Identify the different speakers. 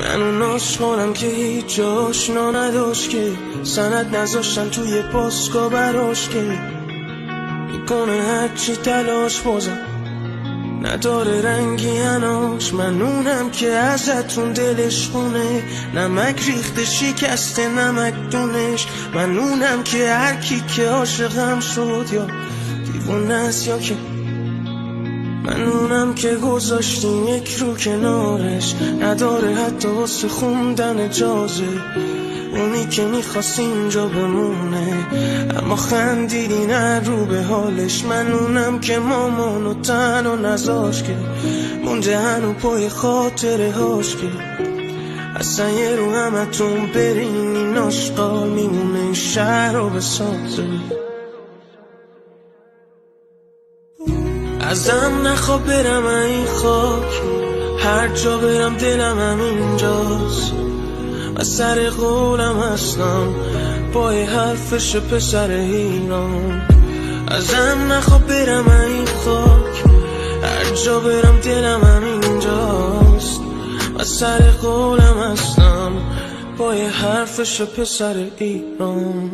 Speaker 1: من اون عاشقانم که هیچ آشنا نداشت، که سند نذاشتن توی پاسکا براش، که میکنه هرچی تلاش بازم نداره رنگی هناش. من اونم که ازتون دلش خونه، نمک ریخته شکسته نمک دونش. من اونم که هرکی که عاشقم شد یا دیوونه است یا که من اونم که گذاشتیم یک رو کنارش، نداره حتی واسه خوندن اجازه. اونی که میخواست اینجا بمونه اما خندیدی نه رو به حالش. من اونم که مامانو تنها نذاش، که مونده هنو پای خاطره هاش، که اصلا یه رو همتون برین این آشقال میمونه شهر رو بسازه. ازم نخواب برم این خاک، هر جا برم دلم همینجاست. من سر قولم هستم پای حرفش پسر ایران. ازم نخواب برم این خاک، هر جا برم دلم همینجاست. من سر قولم هستم پای حرفش پسر ایران.